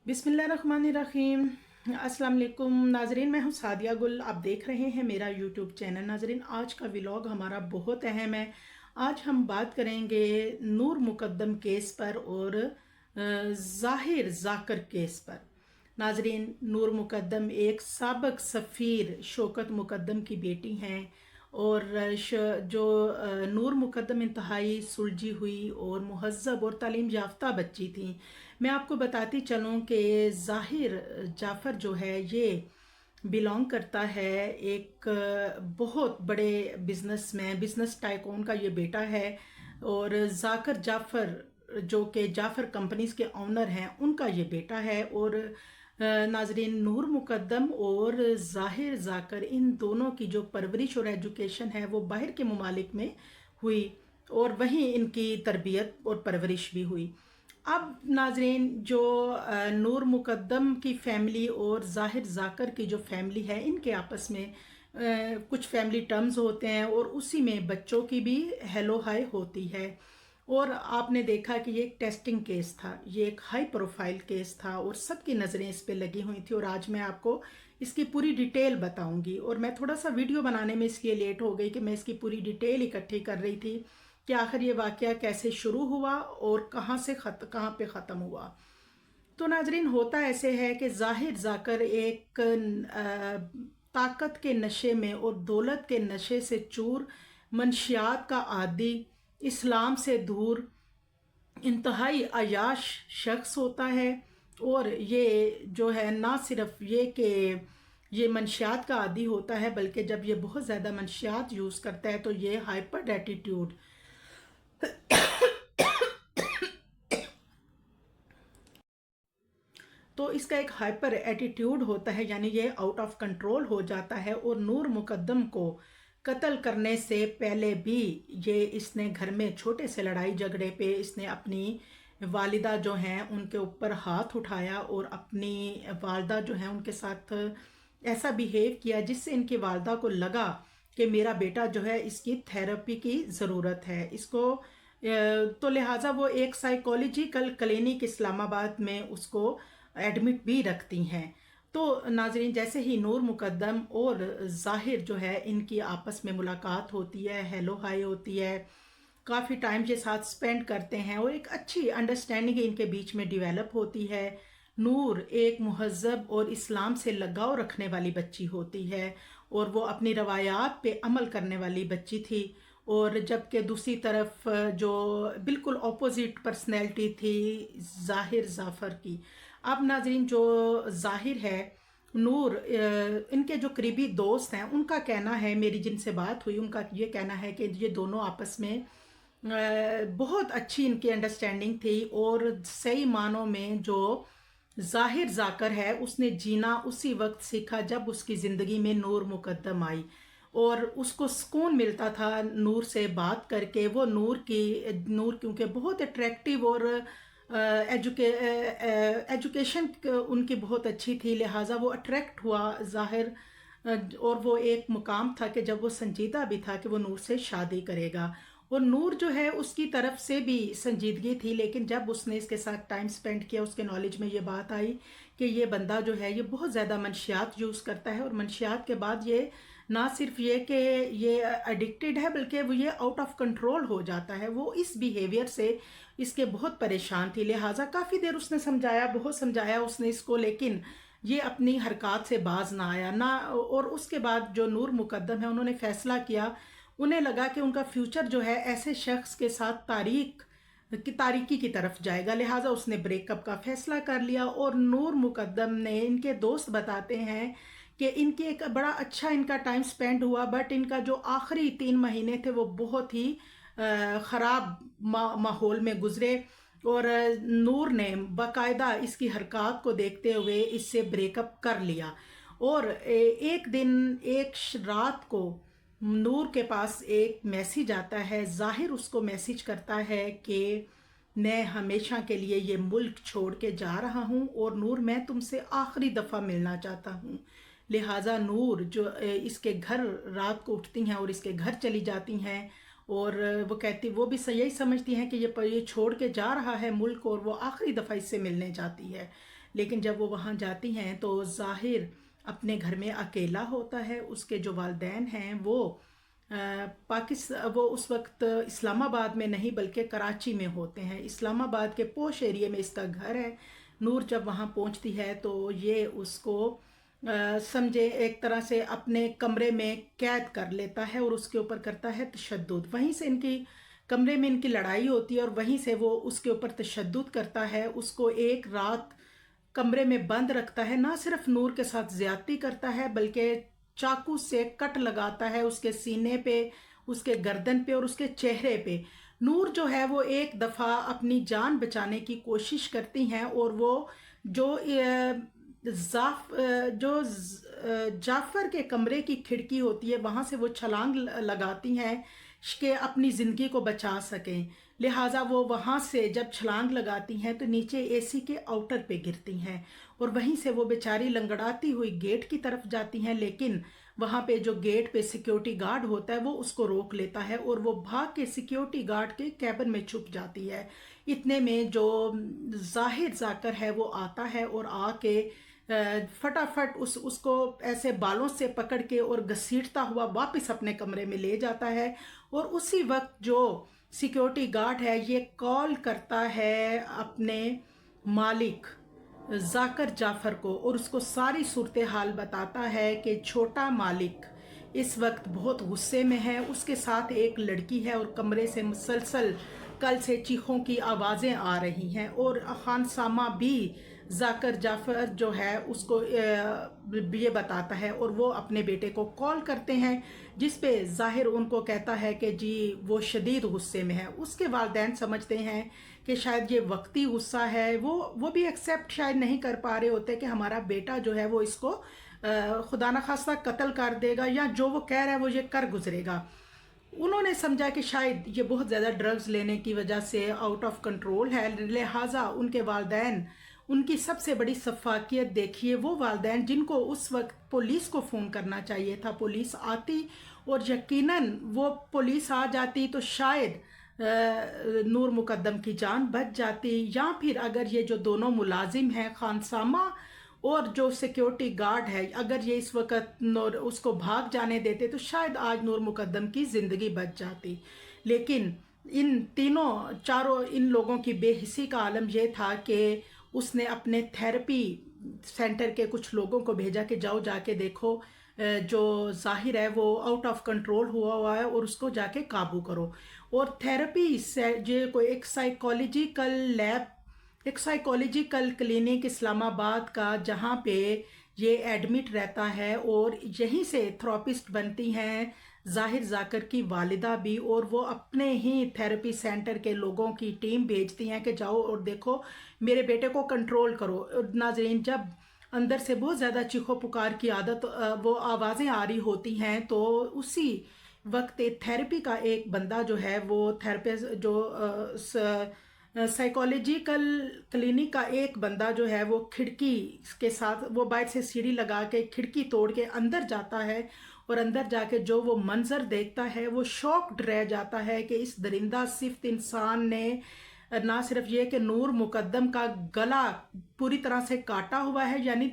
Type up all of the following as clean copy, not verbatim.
बिस्मिल्लाहिर्रहमानिर्रहीम। अस्सलाम वालेकुम नाजरीन, मैं हूँ सादिया गुल। आप देख रहे हैं मेरा यूट्यूब चैनल। नाजरीन, आज का व्लॉग हमारा बहुत अहम है। आज हम बात करेंगे नूर मुकद्दम केस पर और ज़ाहिर ज़ाकर केस पर। नाजरीन, नूर मुकद्दम एक साबिक सफ़ीर शौकत मुकद्दम की बेटी हैं और जो नूर मुकद्दम इंतहाई सुलझी हुई और मुहज़्ज़ब और तालीम याफ्ता बच्ची थी। मैं आपको बताती चलूँ कि ज़ाहिर जाफ़र जो है ये बिलोंग करता है एक बहुत बड़े बिजनेसमैन, बिजनेस टाइकून का ये बेटा है। और ज़ाकर जाफ़र जो कि जाफ़र कंपनीज के ऑनर हैं, उनका ये बेटा है। और नाजरीन, नूर मुकद्दम और ज़ाहिर ज़ाकर, इन दोनों की जो परवरिश और एजुकेशन है वो बाहर के ममालिक में हुई और वहीं इनकी तरबियत और परवरिश भी हुई। अब नाजरीन, जो नूर मुकद्दम की फ़ैमिली और ज़ाहिर ज़ाकर की जो फैमिली है, इनके आपस में कुछ फैमिली टर्म्स होते हैं और उसी में बच्चों की भी हेलो हाय होती है। और आपने देखा कि ये एक टेस्टिंग केस था, ये एक हाई प्रोफाइल केस था और सबकी नज़रें इस पे लगी हुई थी। और आज मैं आपको इसकी पूरी डिटेल बताऊंगी। और मैं थोड़ा सा वीडियो बनाने में इसलिए लेट हो गई कि मैं इसकी पूरी डिटेल इकट्ठी कर रही थी कि आखिर ये वाक़या कैसे शुरू हुआ और कहाँ पे ख़त्म हुआ। तो नाजरीन, होता ऐसे है कि ज़ाहिर ज़ाकर एक ताकत के नशे में और दौलत के नशे से चूर, मनशियात का आदी, इस्लाम से दूर, इंतहाई अयाश शख्स होता है। और ये जो है, ना सिर्फ ये कि ये मनशियात का आदी होता है, बल्कि जब ये बहुत ज़्यादा मनशियात यूज़ करता है तो ये हाइपर एटीट्यूड तो इसका एक हाइपर एटीट्यूड होता है, यानी ये आउट ऑफ कंट्रोल हो जाता है। और नूर मुकद्दम को कत्ल करने से पहले भी ये इसने घर में छोटे से लड़ाई झगड़े पे इसने अपनी वालिदा जो हैं उनके ऊपर हाथ उठाया और अपनी वालदा जो हैं उनके साथ ऐसा बिहेव किया जिससे इनकी वालदा को लगा कि मेरा बेटा जो है, इसकी थेरेपी की ज़रूरत है इसको। तो लिहाजा वो एक साइकोलॉजिकल क्लिनिक इस्लामाबाद में उसको एडमिट भी रखती हैं। तो नाजरीन, जैसे ही नूर मुकद्दम और ज़ाहिर जो है इनकी आपस में मुलाकात होती है, हेलो हाय होती है, काफ़ी टाइम के साथ स्पेंड करते हैं और एक अच्छी अंडरस्टैंडिंग इनके बीच में डेवलप होती है। नूर एक मुहज़्ज़ब और इस्लाम से लगाव रखने वाली बच्ची होती है और वो अपनी रवायात पे अमल करने वाली बच्ची थी। और जबकि दूसरी तरफ जो बिल्कुल अपोजिट पर्सनैलिटी थी ज़ाहिर जाफ़र की। अब नाज़रीन, जो ज़ाहिर है, नूर इनके जो करीबी दोस्त हैं उनका कहना है, मेरी जिनसे बात हुई उनका ये कहना है कि ये दोनों आपस में बहुत अच्छी इनकी अंडरस्टैंडिंग थी। और सही मानों में जो ज़ाहिर ज़ाकर है उसने जीना उसी वक्त सीखा जब उसकी ज़िंदगी में नूर मुकद्दम आई और उसको सुकून मिलता था नूर से बात करके। वो नूर क्योंकि बहुत अट्रैक्टिव और एजुकेशन उनकी बहुत अच्छी थी, लिहाजा वो अट्रैक्ट हुआ ज़ाहिर। और वो एक मुकाम था कि जब वो संजीदा भी था कि वो नूर से शादी करेगा। और नूर जो है उसकी तरफ से भी संजीदगी थी, लेकिन जब उसने इसके साथ टाइम स्पेंड किया उसके नॉलेज में ये बात आई कि ये बंदा जो है ये बहुत ज़्यादा मंशियात यूज़ करता है। और मंशियात के बाद ये ना सिर्फ ये कि ये एडिक्टेड है, बल्कि वो ये आउट ऑफ कंट्रोल हो जाता है। वो इस बिहेवियर से इसके बहुत परेशान थी, लिहाजा काफ़ी देर उसने समझाया, बहुत समझाया उसने इसको, लेकिन ये अपनी हरकत से बाज ना आया ना। और उसके बाद जो नूर मुकद्दम है उन्होंने फैसला किया, उन्हें लगा कि उनका फ्यूचर जो है ऐसे शख्स के साथ तारीकी की तरफ जाएगा, लिहाजा उसने ब्रेकअप का फैसला कर लिया। और नूर मुकद्दम ने, इनके दोस्त बताते हैं कि इनके एक बड़ा अच्छा इनका टाइम स्पेंड हुआ, बट इनका जो आखिरी 3 महीने थे वो बहुत ही ख़राब माहौल में गुजरे। और नूर ने बाकायदा इसकी हरकत को देखते हुए इससे ब्रेकअप कर लिया। और एक दिन एक रात को नूर के पास एक मैसेज आता है, ज़ाहिर उसको मैसेज करता है कि मैं हमेशा के लिए ये मुल्क छोड़ के जा रहा हूँ और नूर मैं तुमसे आखिरी दफ़ा मिलना चाहता हूँ। लिहाजा नूर जो इसके घर रात को उठती हैं और इसके घर चली जाती हैं। और वो भी यही समझती हैं कि ये छोड़ के जा रहा है मुल्क और वो आखिरी दफ़ा इससे मिलने जाती है। लेकिन जब वो वहाँ जाती हैं तो ज़ाहिर अपने घर में अकेला होता है। उसके जो वालिदैन हैं वो पाकिस्तान, वो उस वक्त इस्लामाबाद में नहीं बल्कि कराची में होते हैं। इस्लामाबाद के पोश एरिया में इसका घर है। नूर जब वहाँ पहुँचती है तो ये उसको समझे एक तरह से अपने कमरे में कैद कर लेता है और उसके ऊपर करता है तशद्दुद। वहीं से इनकी कमरे में इनकी लड़ाई होती है और वहीं से वो उसके ऊपर तशद्दुद करता है। उसको एक रात कमरे में बंद रखता है। ना सिर्फ नूर के साथ ज्यादती करता है बल्कि चाकू से कट लगाता है उसके सीने पे, उसके गर्दन पे और उसके चेहरे पे। नूर जो है वो एक दफ़ा अपनी जान बचाने की कोशिश करती हैं और वो जो जाफर के कमरे की खिड़की होती है वहाँ से वो छलांग लगाती हैं कि अपनी ज़िंदगी को बचा सकें। लिहाजा वो वहाँ से जब छलांग लगाती हैं तो नीचे एसी के आउटर पे गिरती हैं और वहीं से वो बेचारी लंगड़ाती हुई गेट की तरफ जाती हैं। लेकिन वहाँ पे जो गेट पे सिक्योरिटी गार्ड होता है वो उसको रोक लेता है और वो भाग के सिक्योरिटी गार्ड के कैबिन में छुप जाती है। इतने में जो जाहिर जाकर है वो आता है और आके फटाफट उसको ऐसे बालों से पकड़ के और घसीटता हुआ वापस अपने कमरे में ले जाता है। और उसी वक्त जो सिक्योरिटी गार्ड है ये कॉल करता है अपने मालिक जाकर जाफर को और उसको सारी सूरत हाल बताता है कि छोटा मालिक इस वक्त बहुत गुस्से में है, उसके साथ एक लड़की है और कमरे से मुसलसल कल से चीखों की आवाज़ें आ रही हैं। और खानसामा भी जाकर जाफर जो है उसको ये बताता है और वो अपने बेटे को कॉल करते हैं जिस पे ज़ाहिर उनको कहता है कि जी वो शदीद गुस्से में है। उसके वालिदैन समझते हैं कि शायद ये वक्ती गुस्सा है, वो भी एक्सेप्ट शायद नहीं कर पा रहे होते कि हमारा बेटा जो है वो इसको खुदा न खास्ता कत्ल कर देगा या जो वो कह रहा है वो ये कर गुजरेगा। उन्होंने समझा कि शायद ये बहुत ज़्यादा ड्रग्स लेने की वजह से आउट ऑफ कंट्रोल है। लिहाजा उनके वालिदैन, उनकी सबसे बड़ी सफाकियत देखिए, वो वालिदैन जिनको उस वक्त पुलिस को फ़ोन करना चाहिए था, पुलिस आती और यकीनन वो पुलिस आ जाती तो शायद नूर मुकद्दम की जान बच जाती। या फिर अगर ये जो दोनों मुलाजिम हैं खानसामा और जो सिक्योरिटी गार्ड है, अगर ये इस वक्त उसको भाग जाने देते तो शायद आज नूर मुकद्दम की ज़िंदगी बच जाती। लेकिन इन तीनों चारों इन लोगों की बेहिसी का आलम यह था कि उसने अपने थेरेपी सेंटर के कुछ लोगों को भेजा कि जाओ जाके देखो जो ज़ाहिर है वो आउट ऑफ कंट्रोल हुआ है और उसको जाके काबू करो। और थेरेपी से जो कोई एक साइकोलॉजिकल क्लिनिक इस्लामाबाद का जहाँ पे ये एडमिट रहता है और यहीं से थेरेपिस्ट बनती हैं ज़ाहिर जाकर की वालिदा भी। और वो अपने ही थेरेपी सेंटर के लोगों की टीम भेजती हैं कि जाओ और देखो मेरे बेटे को कंट्रोल करो। और नाज़रीन, जब अंदर से बहुत ज़्यादा चीखो पुकार की आदत वो आवाज़ें आ रही होती हैं तो उसी वक्त थेरेपी का एक बंदा जो है वो थेरेपिस्ट जो साइकोलॉजिकल क्लिनिक का एक बंदा जो है वो खिड़की के साथ वो बाहर से सीढ़ी लगा के खिड़की तोड़ के अंदर जाता है और अंदर जाके जो वो मंजर देखता है वो शॉक्ड रह जाता है कि इस दरिंदा सिफ्त इंसान ने ना सिर्फ ये कि नूर मुकद्दम का गला पूरी तरह से काटा हुआ है यानी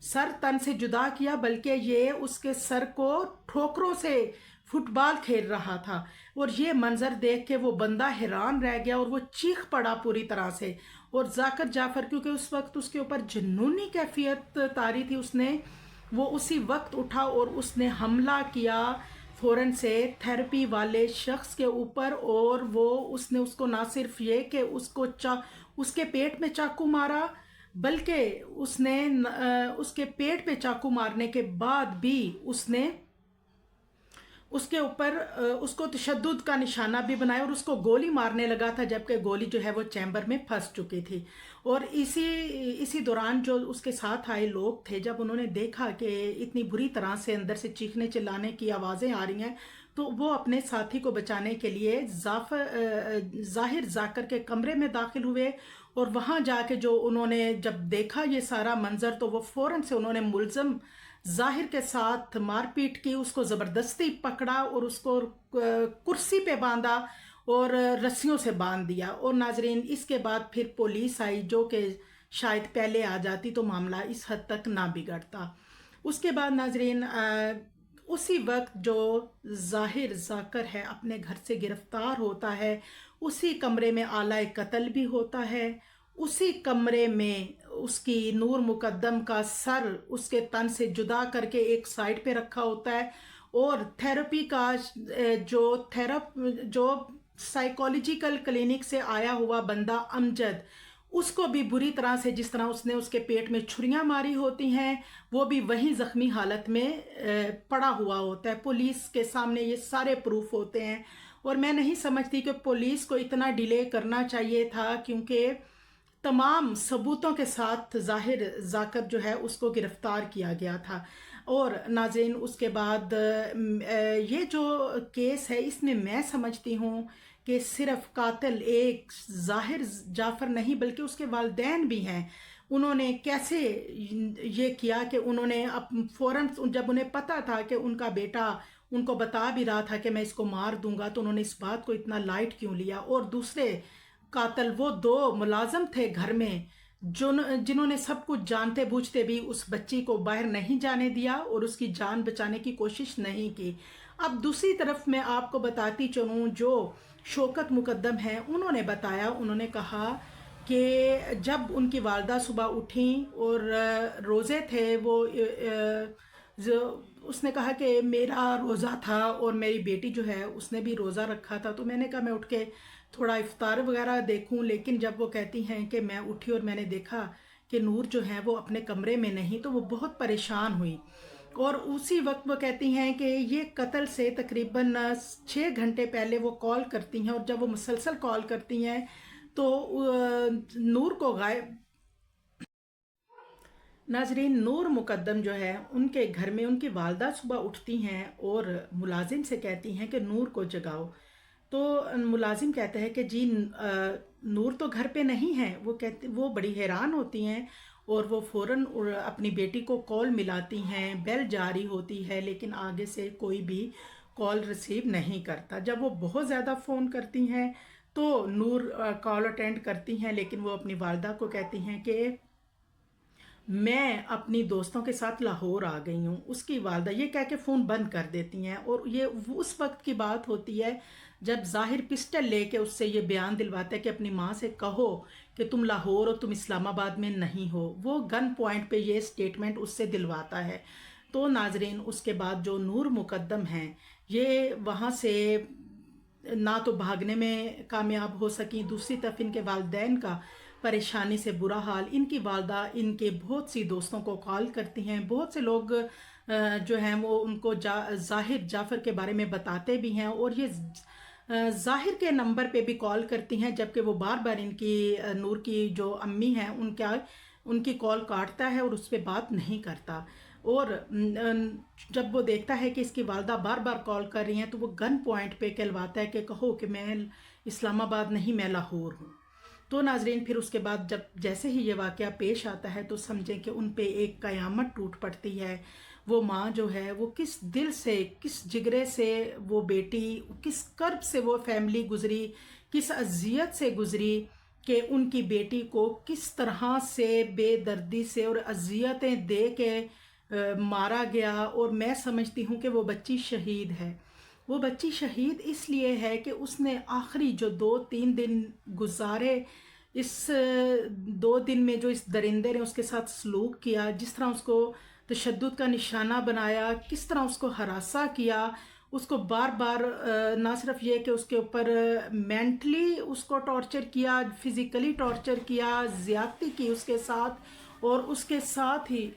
सर तन से जुदा किया, बल्कि ये उसके सर को ठोकरों से फुटबॉल खेल रहा था। और ये मंजर देख के वो बंदा हैरान रह गया और वो चीख पड़ा पूरी तरह से। और जाकर जाफर, क्योंकि उस वक्त उसके ऊपर जुनूनी कैफियत तारी थी, वो उसी वक्त उठा और उसने हमला किया फ़ौरन से थेरेपी वाले शख्स के ऊपर। और वो उसने उसको ना सिर्फ ये कि उसके पेट में चाकू मारा, बल्कि उसने उसके पेट पे चाकू मारने के बाद भी उसने उसके ऊपर उसको तशद्दुद का निशाना भी बनाया और उसको गोली मारने लगा था, जबकि गोली जो है वो चैम्बर में फंस चुकी थी। और इसी दौरान जो उसके साथ आए लोग थे, जब उन्होंने देखा कि इतनी बुरी तरह से अंदर से चीखने चिल्लाने की आवाज़ें आ रही हैं, तो वो अपने साथी को बचाने के लिए ज़ाहिर जाकर के कमरे में दाखिल हुए। और वहाँ जाके जो उन्होंने जब देखा ये सारा मंजर, तो वो फ़ौरन से उन्होंने मुलज़म ज़ाहिर के साथ मारपीट की, उसको ज़बरदस्ती पकड़ा और उसको कुर्सी पे बांधा और रस्सियों से बांध दिया। और नाजरीन, इसके बाद फिर पुलिस आई जो कि शायद पहले आ जाती तो मामला इस हद तक ना बिगड़ता। उसके बाद नाजरीन उसी वक्त जो जाहिर जाकर है अपने घर से गिरफ्तार होता है, उसी कमरे में आला कत्ल भी होता है। उसी कमरे में उसकी नूर मुकद्दम का सर उसके तन से जुदा करके एक साइड पे रखा होता है, और थेरेपी का जो साइकोलॉजिकल क्लिनिक से आया हुआ बंदा अमजद, उसको भी बुरी तरह से, जिस तरह उसने उसके पेट में छुरियां मारी होती हैं, वो भी वही जख्मी हालत में पड़ा हुआ होता है। पुलिस के सामने ये सारे प्रूफ होते हैं, और मैं नहीं समझती कि पुलिस को इतना डिले करना चाहिए था, क्योंकि तमाम सबूतों के साथ जाहिर जाकर जो है उसको गिरफ्तार किया गया था। और नाज़रीन उसके बाद ये जो केस है, इसमें मैं समझती हूँ कि सिर्फ कातिल एक जाहिर जाफ़र नहीं बल्कि उसके वालिदैन भी हैं। उन्होंने कैसे ये किया कि उन्होंने फ़ौरन, जब उन्हें पता था कि उनका बेटा उनको बता भी रहा था कि मैं इसको मार दूंगा, तो उन्होंने इस बात को इतना लाइट क्यों लिया। और दूसरे कातिल वो दो मुलाजम थे घर में, जिन्होंने सब कुछ जानते बूझते भी उस बच्ची को बाहर नहीं जाने दिया और उसकी जान बचाने की कोशिश नहीं की। अब दूसरी तरफ मैं आपको बताती चलूँ, जो शौकत मुकद्दम हैं, उन्होंने बताया, उन्होंने कहा कि जब उनकी वालदा सुबह उठी और रोज़े थे वो, जो उसने कहा कि मेरा रोज़ा था और मेरी बेटी जो है उसने भी रोज़ा रखा था, तो मैंने कहा मैं उठ के थोड़ा इफ्तार वगैरह देखूं। लेकिन जब वो कहती हैं कि मैं उठी और मैंने देखा कि नूर जो है वो अपने कमरे में नहीं, तो वो बहुत परेशान हुई। और उसी वक्त वो कहती हैं कि ये कत्ल से तकरीबन 6 घंटे पहले वो कॉल करती हैं, और जब वो मुसलसल कॉल करती हैं तो नूर को गायब, नाजरीन नूर मुकद्दम जो है उनके घर में उनकी वालदा सुबह उठती हैं और मुलाजिम से कहती हैं कि नूर को जगाओ। तो मुलाजिम कहता है कि जी नूर तो घर पे नहीं है। वो बड़ी हैरान होती हैं और वो फ़ौरन अपनी बेटी को कॉल मिलाती हैं, बेल जारी होती है, लेकिन आगे से कोई भी कॉल रिसीव नहीं करता। जब वो बहुत ज़्यादा फ़ोन करती हैं तो नूर कॉल अटेंड करती हैं, लेकिन वो अपनी वालदा को कहती हैं कि मैं अपनी दोस्तों के साथ लाहौर आ गई हूँ। उसकी वालदा ये कह के फ़ोन बंद कर देती हैं, और ये उस वक्त की बात होती है जब जाहिर पिस्टल लेके उससे ये बयान दिलवाता है कि अपनी माँ से कहो कि तुम लाहौर हो, तुम इस्लामाबाद में नहीं हो। वो गन पॉइंट पे ये स्टेटमेंट उससे दिलवाता है। तो नाजरीन उसके बाद जो नूर मुकद्दम हैं, ये वहाँ से ना तो भागने में कामयाब हो सकी, दूसरी तरफ इनके वालिदैन का परेशानी से बुरा हाल। इनकी वालदा इनके बहुत सी दोस्तों को कॉल करती हैं, बहुत से लोग जो हैं वो उनको जाहिर जाफ़र के बारे में बताते भी हैं, और ये जाहिर के नंबर पे भी कॉल करती हैं, जबकि वो बार बार इनकी नूर की जो अम्मी हैं उनकी कॉल काटता है और उस पर बात नहीं करता। और जब वो देखता है कि इसकी वालदा बार बार कॉल कर रही हैं, तो वो गन पॉइंट पे कहलवाता है कि कहो कि मैं इस्लामाबाद नहीं, मैं लाहौर हूँ। तो नाजरीन फिर उसके बाद जब जैसे ही ये वाक़या पेश आता है, तो समझें कि उन पे एक क़यामत टूट पड़ती है। वो माँ जो है वो किस दिल से, किस जिगरे से वो बेटी, किस कर्ब से वो फैमिली गुज़री, किस अजियत से गुज़री कि उनकी बेटी को किस तरह से बेदर्दी से और अजियतें दे के मारा गया। और मैं समझती हूँ कि वो बच्ची शहीद है। वो बच्ची शहीद इसलिए है कि उसने आखिरी जो 2-3 दिन गुजारे, इस 2 दिन में जो इस दरिंदे ने उसके साथ सलूक किया, जिस तरह उसको तशद्दुद का निशाना बनाया, किस तरह उसको हरासा किया, उसको बार बार ना सिर्फ ये कि उसके ऊपर मेंटली उसको टॉर्चर किया, फिज़िकली टॉर्चर किया, ज़्यादती की उसके साथ, और उसके साथ ही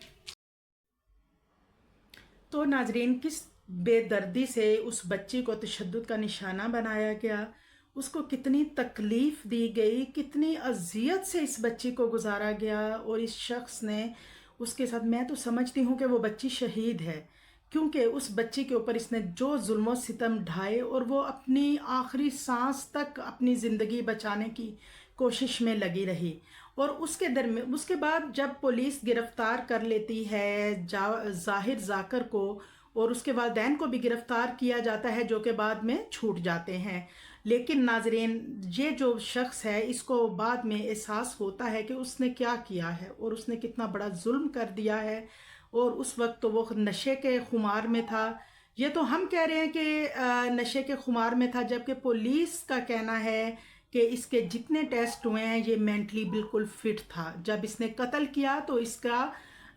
तो नाजरीन किस बेदर्दी से उस बच्ची को तशद्दुद का निशाना बनाया गया, उसको कितनी तकलीफ़ दी गई, कितनी अजियत से इस बच्ची को गुजारा गया। और इस शख्स ने उसके साथ, मैं तो समझती हूँ कि वो बच्ची शहीद है, क्योंकि उस बच्ची के ऊपर इसने जो जुल्म सितम ढाए, और वो अपनी आखिरी सांस तक अपनी ज़िंदगी बचाने की कोशिश में लगी रही। और उसके बाद जब पुलिस गिरफ्तार कर लेती है जाहिर जाकर को, और उसके वालिदैन को भी गिरफ्तार किया जाता है, जो कि बाद में छूट जाते हैं। لیکن ناظرین یہ جو شخص ہے اس کو بعد میں احساس ہوتا ہے کہ اس نے کیا کیا ہے اور اس نے کتنا بڑا ظلم کر دیا ہے، اور اس وقت تو وہ نشے کے خمار میں تھا۔ یہ تو ہم کہہ رہے ہیں کہ نشے کے خمار میں تھا، جبکہ پولیس کا کہنا ہے کہ اس کے جتنے ٹیسٹ ہوئے ہیں یہ مینٹلی بالکل فٹ تھا۔ جب اس نے قتل کیا تو اس کا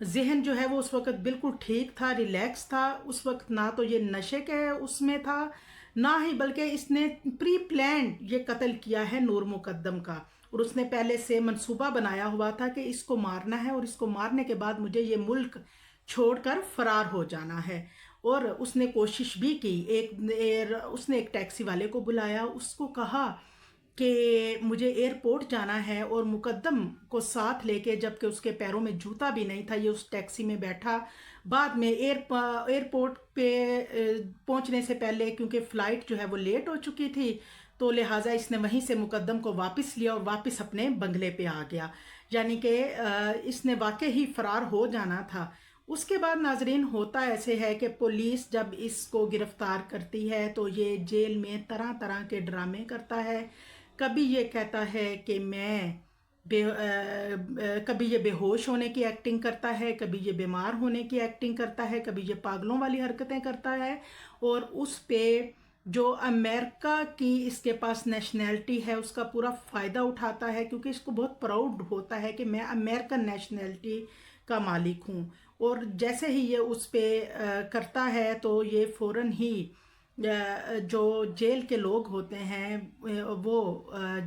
ذہن جو ہے وہ اس وقت بالکل ٹھیک تھا، ریلیکس تھا۔ اس وقت نہ تو یہ نشے کے اس میں تھا، نہ ہی بلکہ اس نے پری پلانڈ یہ قتل کیا ہے نور مقدم کا، اور اس نے پہلے سے منصوبہ بنایا ہوا تھا کہ اس کو مارنا ہے، اور اس کو مارنے کے بعد مجھے یہ ملک چھوڑ کر فرار ہو جانا ہے۔ اور اس نے کوشش بھی کی، اس نے ایک ٹیکسی والے کو بلایا، اس کو کہا کہ مجھے ایئرپورٹ جانا ہے، اور مقدم کو ساتھ لے کے، جبکہ اس کے پیروں میں جوتا بھی نہیں تھا، یہ اس ٹیکسی میں بیٹھا۔ بعد میں ایئرپورٹ پہ پہنچنے سے پہلے، کیونکہ فلائٹ جو ہے وہ لیٹ ہو چکی تھی، تو لہٰذا اس نے وہیں سے مقدم کو واپس لیا اور واپس اپنے بنگلے پہ آ گیا، یعنی کہ اس نے واقعی ہی فرار ہو جانا تھا۔ اس کے بعد ناظرین ہوتا ایسے ہے کہ پولیس جب اس کو گرفتار کرتی ہے تو یہ جیل میں طرح طرح کے ڈرامے کرتا ہے۔ کبھی یہ کہتا ہے کہ کبھی یہ بے ہوش ہونے کی ایکٹنگ کرتا ہے، کبھی یہ بیمار ہونے کی ایکٹنگ کرتا ہے، کبھی یہ پاگلوں والی حرکتیں کرتا ہے، اور اس پہ جو امریکہ کی اس کے پاس نیشنلٹی ہے اس کا پورا فائدہ اٹھاتا ہے، کیونکہ اس کو بہت پراؤڈ ہوتا ہے کہ میں امریکن نیشنلٹی کا مالک ہوں۔ اور جیسے ہی یہ اس پہ کرتا ہے تو یہ فوراً ہی جو جیل کے لوگ ہوتے ہیں وہ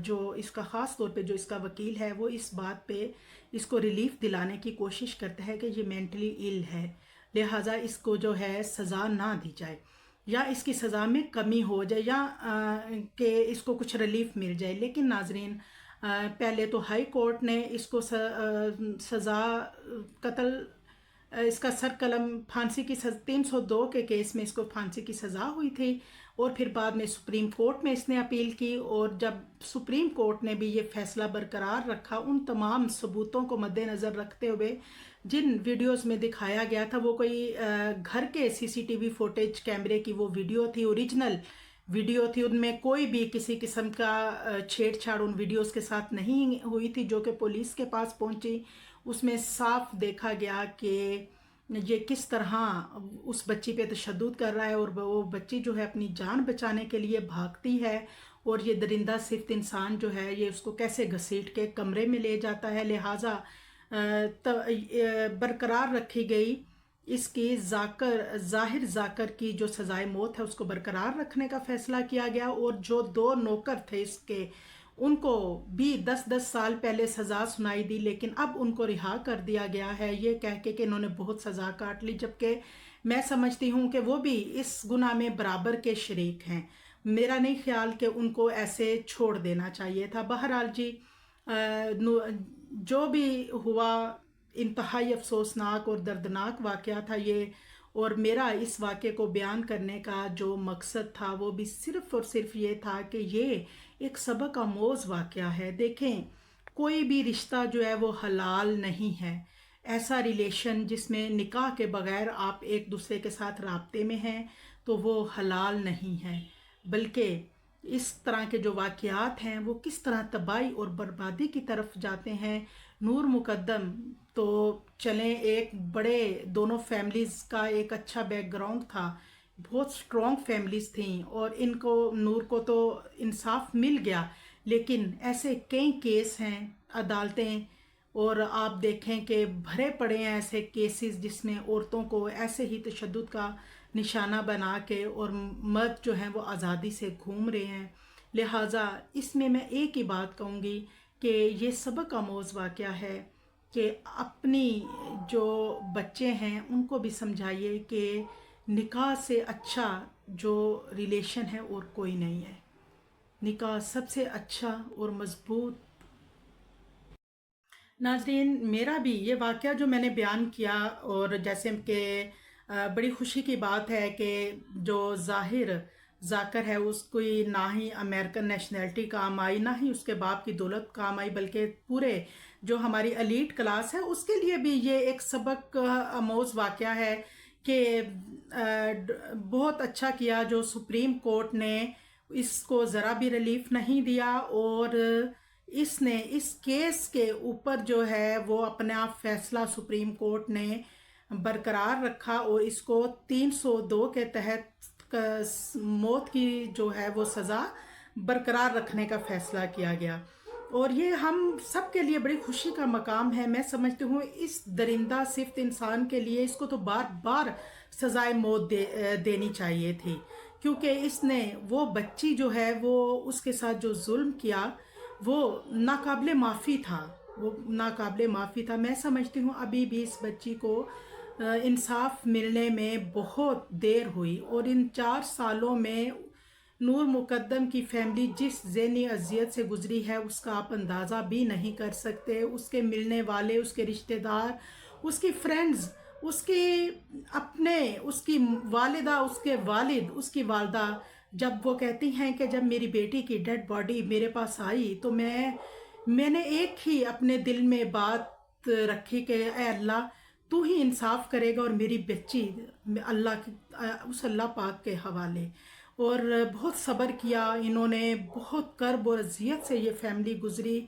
جو اس کا خاص طور پہ جو اس کا وکیل ہے وہ اس بات پہ اس کو ریلیف دلانے کی کوشش کرتا ہے کہ یہ مینٹلی ایل ہے، لہٰذا اس کو جو ہے سزا نہ دی جائے، یا اس کی سزا میں کمی ہو جائے، یا کہ اس کو کچھ ریلیف مل جائے۔ لیکن ناظرین پہلے تو ہائی کورٹ نے اس کو سزا قتل، اس کا سر قلم پھانسی کی 302 کے کیس میں اس کو پھانسی کی سزا ہوئی تھی، اور پھر بعد میں سپریم کورٹ میں اس نے اپیل کی، اور جب سپریم کورٹ نے بھی یہ فیصلہ برقرار رکھا ان تمام ثبوتوں کو مد نظر رکھتے ہوئے، جن ویڈیوز میں دکھایا گیا تھا وہ کوئی گھر کے سی سی ٹی وی فوٹیج کیمرے کی وہ ویڈیو تھی، اوریجنل ویڈیو تھی، ان میں کوئی بھی کسی قسم کا چھیڑ چھاڑ ان ویڈیوز کے ساتھ نہیں ہوئی تھی جو کہ پولیس کے پاس پہنچی۔ اس میں صاف دیکھا گیا کہ یہ کس طرح اس بچی پہ تشدد کر رہا ہے، اور وہ بچی جو ہے اپنی جان بچانے کے لیے بھاگتی ہے، اور یہ درندہ صفت انسان جو ہے یہ اس کو کیسے گھسیٹ کے کمرے میں لے جاتا ہے۔ لہٰذا برقرار رکھی گئی اس کی ظاہر ذاکر کی جو سزائے موت ہے اس کو برقرار رکھنے کا فیصلہ کیا گیا، اور جو 2 نوکر تھے اس کے ان کو بھی 10 سال پہلے سزا سنائی دی، لیکن اب ان کو رہا کر دیا گیا ہے یہ کہہ کے کہ انہوں نے بہت سزا کاٹ لی، جبکہ میں سمجھتی ہوں کہ وہ بھی اس گناہ میں برابر کے شریک ہیں۔ میرا نہیں خیال کہ ان کو ایسے چھوڑ دینا چاہیے تھا۔ بہرحال جی جو بھی ہوا انتہائی افسوسناک اور دردناک واقعہ تھا یہ، اور میرا اس واقعے کو بیان کرنے کا جو مقصد تھا وہ بھی صرف اور صرف یہ تھا کہ یہ ایک سبق آموز واقعہ ہے۔ دیکھیں کوئی بھی رشتہ جو ہے وہ حلال نہیں ہے، ایسا ریلیشن جس میں نکاح کے بغیر آپ ایک دوسرے کے ساتھ رابطے میں ہیں تو وہ حلال نہیں ہے، بلکہ اس طرح کے جو واقعات ہیں وہ کس طرح تباہی اور بربادی کی طرف جاتے ہیں۔ نور مقدم تو چلیں ایک بڑے دونوں فیملیز کا ایک اچھا بیک گراؤنڈ تھا، بہت سٹرونگ فیملیز تھیں، اور ان کو نور کو تو انصاف مل گیا، لیکن ایسے کئی کیس ہیں عدالتیں، اور آپ دیکھیں کہ بھرے پڑے ہیں ایسے کیسز جس میں عورتوں کو ایسے ہی تشدد کا نشانہ بنا کے اور مرد جو ہیں وہ آزادی سے گھوم رہے ہیں۔ لہٰذا اس میں ایک ہی بات کہوں گی کہ یہ سبق آموز واقعہ ہے کہ اپنی جو بچے ہیں ان کو بھی سمجھائیے کہ نکاح سے اچھا جو ریلیشن ہے اور کوئی نہیں ہے، نکاح سب سے اچھا اور مضبوط۔ ناظرین میرا بھی یہ واقعہ جو میں نے بیان کیا، اور جیسے کہ بڑی خوشی کی بات ہے کہ جو ظاہر ذاکر ہے اس کو نہ ہی امریکن نیشنلٹی کام آئی، نہ ہی اس کے باپ کی دولت کام آئی، بلکہ پورے جو ہماری ایلیٹ کلاس ہے اس کے لیے بھی یہ ایک سبق آموز واقعہ ہے کہ بہت اچھا کیا جو سپریم کورٹ نے اس کو ذرا بھی ریلیف نہیں دیا، اور اس نے اس کیس کے اوپر جو ہے وہ اپنا فیصلہ سپریم کورٹ نے برقرار رکھا، اور اس کو 302 کے تحت موت کی جو ہے وہ سزا برقرار رکھنے کا فیصلہ کیا گیا۔ اور یہ ہم سب کے لیے بڑی خوشی کا مقام ہے۔ میں سمجھتی ہوں اس درندہ صفت انسان کے لیے اس کو تو بار بار سزائے موت دینی چاہیے تھی، کیونکہ اس نے وہ بچی جو ہے وہ اس کے ساتھ جو ظلم کیا وہ ناقابل معافی تھا، وہ ناقابل معافی تھا۔ میں سمجھتی ہوں ابھی بھی اس بچی کو انصاف ملنے میں بہت دیر ہوئی، اور ان 4 سالوں میں نور مقدم کی فیملی جس ذہنی اذیت سے گزری ہے اس کا آپ اندازہ بھی نہیں کر سکتے۔ اس کے ملنے والے، اس کے رشتہ دار، اس کی فرینڈز، اس کی اپنے، اس کی والدہ، اس کے والد، اس کی والدہ، جب وہ کہتی ہیں کہ جب میری بیٹی کی ڈیڈ باڈی میرے پاس آئی تو میں نے ایک ہی اپنے دل میں بات رکھی کہ اے اللہ تو ہی انصاف کرے گا، اور میری بچی اس اللہ پاک کے حوالے۔ اور بہت صبر کیا انہوں نے، بہت کرب اور اذیت سے یہ فیملی گزری،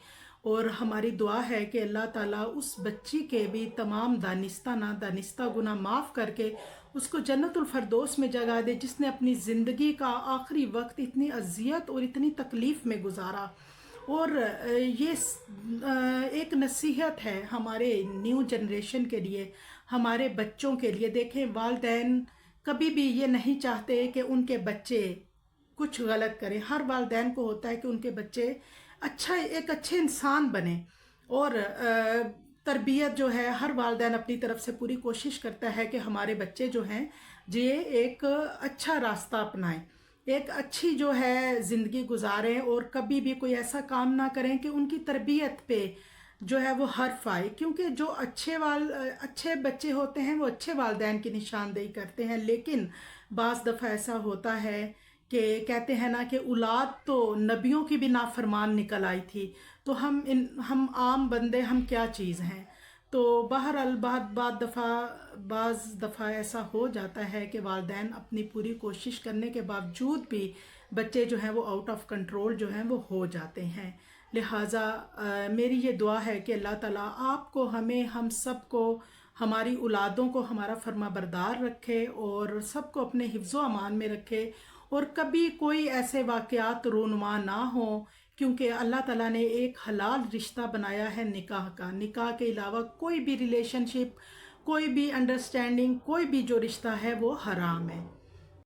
اور ہماری دعا ہے کہ اللہ تعالیٰ اس بچی کے بھی تمام دانستہ نادانستہ گناہ معاف کر کے اس کو جنت الفردوس میں جگہ دے، جس نے اپنی زندگی کا آخری وقت اتنی اذیت اور اتنی تکلیف میں گزارا۔ اور یہ ایک نصیحت ہے ہمارے نیو جنریشن کے لیے، ہمارے بچوں کے لیے۔ دیکھیں، والدین کبھی بھی یہ نہیں چاہتے کہ ان کے بچے کچھ غلط کریں۔ ہر والدین کو ہوتا ہے کہ ان کے بچے ایک اچھے انسان بنیں، اور تربیت جو ہے ہر والدین اپنی طرف سے پوری کوشش کرتا ہے کہ ہمارے بچے جو ہیں یہ ایک اچھا راستہ اپنائیں، ایک اچھی جو ہے زندگی گزاریں، اور کبھی بھی کوئی ایسا کام نہ کریں کہ ان کی تربیت پہ جو ہے وہ حرف آئے، کیونکہ جو اچھے بچے ہوتے ہیں وہ اچھے والدین کی نشاندہی کرتے ہیں۔ لیکن بعض دفعہ ایسا ہوتا ہے کہ کہتے ہیں نا کہ اولاد تو نبیوں کی بھی نافرمان نکل آئی تھی، تو ہم عام بندے ہم کیا چیز ہیں۔ تو بہرحال بعض دفعہ ایسا ہو جاتا ہے کہ والدین اپنی پوری کوشش کرنے کے باوجود بھی بچے جو ہیں وہ آؤٹ آف کنٹرول جو ہیں وہ ہو جاتے ہیں۔ لہٰذا میری یہ دعا ہے کہ اللہ تعالیٰ آپ کو، ہمیں، ہم سب کو، ہماری اولادوں کو ہمارا فرما بردار رکھے، اور سب کو اپنے حفظ و امان میں رکھے، اور کبھی کوئی ایسے واقعات رونما نہ ہوں، کیونکہ اللہ تعالیٰ نے ایک حلال رشتہ بنایا ہے نکاح کا۔ نکاح کے علاوہ کوئی بھی ریلیشن شپ، کوئی بھی انڈرسٹینڈنگ، کوئی بھی جو رشتہ ہے وہ حرام ہے۔